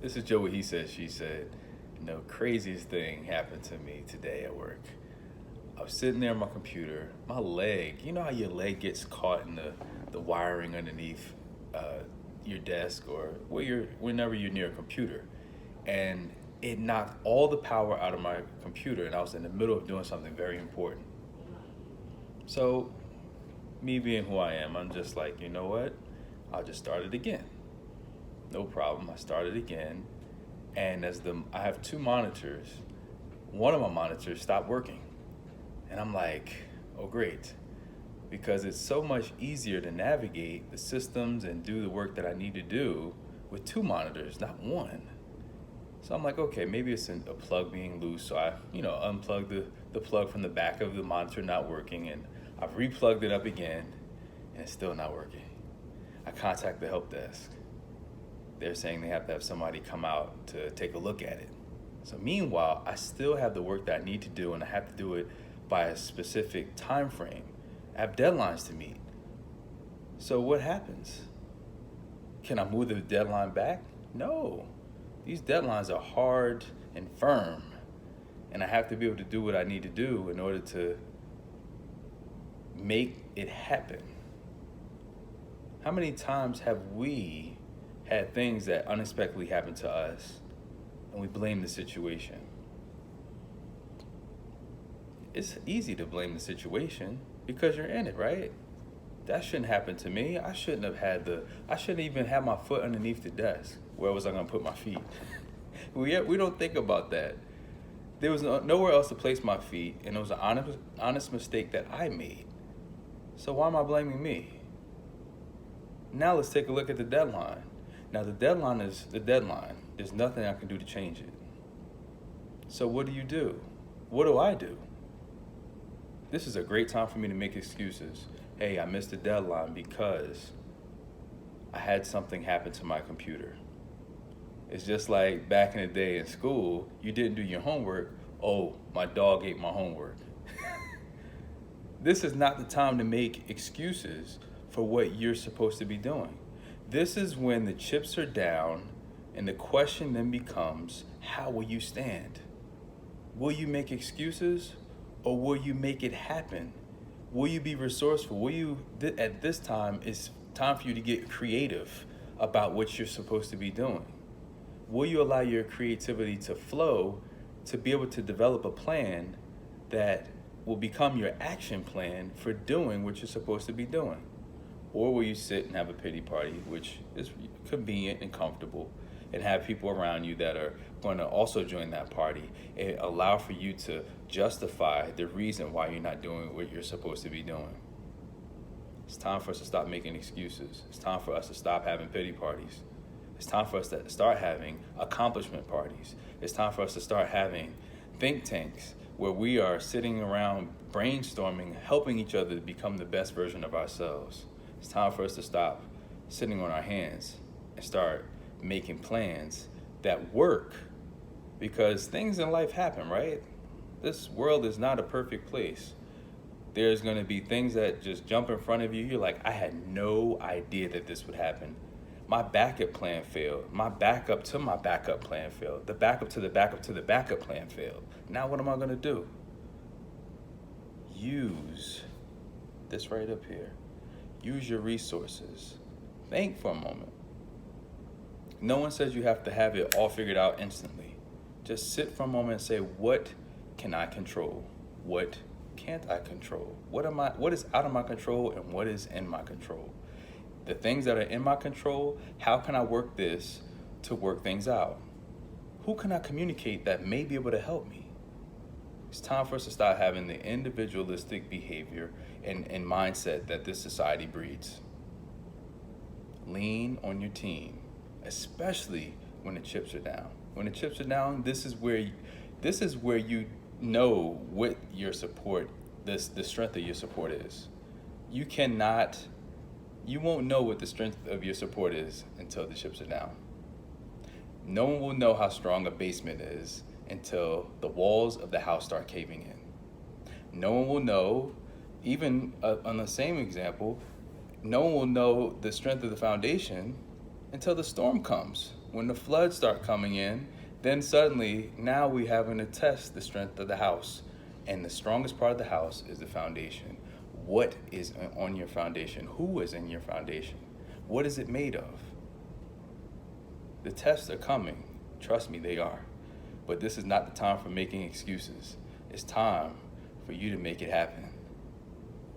This is Joe. What he said, she said. The craziest thing happened to me today at work. I was sitting there on my computer. My leg, you know how your leg gets caught in the wiring underneath your desk or whenever you're near a computer, and it knocked all the power out of my computer, and I was in the middle of doing something very important. So, me being who I am, I'm just like, you know what? I'll just start it again. No problem. I started again, and I have two monitors. One of my monitors stopped working, and I'm like, oh great, because it's so much easier to navigate the systems and do the work that I need to do with two monitors, not one. So I'm like, okay, maybe it's a plug being loose. So I, unplugged the plug from the back of the monitor not working, and I've replugged it up again, and it's still not working. I contact the help desk. They're saying they have to have somebody come out to take a look at it. So meanwhile, I still have the work that I need to do, and I have to do it by a specific time frame. I have deadlines to meet. So what happens? Can I move the deadline back? No. These deadlines are hard and firm, and I have to be able to do what I need to do in order to make it happen. How many times have we had things that unexpectedly happen to us and we blame the situation? It's easy to blame the situation because you're in it, right? That shouldn't happen to me. I shouldn't even have my foot underneath the desk. Where was I gonna put my feet? We don't think about that. There was nowhere else to place my feet, and it was an honest mistake that I made. So why am I blaming me? Now let's take a look at the deadline. Now the deadline is the deadline. There's nothing I can do to change it. So what do? What do I do? This is a great time for me to make excuses. Hey, I missed the deadline because I had something happen to my computer. It's just like back in the day in school, you didn't do your homework. Oh, my dog ate my homework. This is not the time to make excuses for what you're supposed to be doing. This is when the chips are down, and the question then becomes, how will you stand? Will you make excuses, or will you make it happen? Will you be resourceful? At this time, it's time for you to get creative about what you're supposed to be doing. Will you allow your creativity to flow to be able to develop a plan that will become your action plan for doing what you're supposed to be doing? Or will you sit and have a pity party, which is convenient and comfortable, and have people around you that are going to also join that party and allow for you to justify the reason why you're not doing what you're supposed to be doing? It's time for us to stop making excuses. It's time for us to stop having pity parties. It's time for us to start having accomplishment parties. It's time for us to start having think tanks where we are sitting around brainstorming, helping each other to become the best version of ourselves. It's time for us to stop sitting on our hands and start making plans that work, because things in life happen, right? This world is not a perfect place. There's going to be things that just jump in front of you. You're like, I had no idea that this would happen. My backup plan failed. My backup to my backup plan failed. The backup to the backup to the backup plan failed. Now what am I going to do? Use this right up here. Use your resources. Think for a moment. No one says you have to have it all figured out instantly. Just sit for a moment and say, what can I control? What can't I control? What is out of my control, and what is in my control? The things that are in my control, how can I work this to work things out? Who can I communicate that may be able to help me? It's time for us to start having the individualistic behavior and mindset that this society breeds. Lean on your team, especially when the chips are down. When the chips are down, this is where you know what your support, the strength of your support is. You won't know what the strength of your support is until the chips are down. No one will know how strong a basement is until the walls of the house start caving in. No one will know, even on the same example, no one will know the strength of the foundation until the storm comes. When the floods start coming in, then suddenly now we having to test the strength of the house. And the strongest part of the house is the foundation. What is on your foundation? Who is in your foundation? What is it made of? The tests are coming. Trust me, they are. But this is not the time for making excuses. It's time for you to make it happen.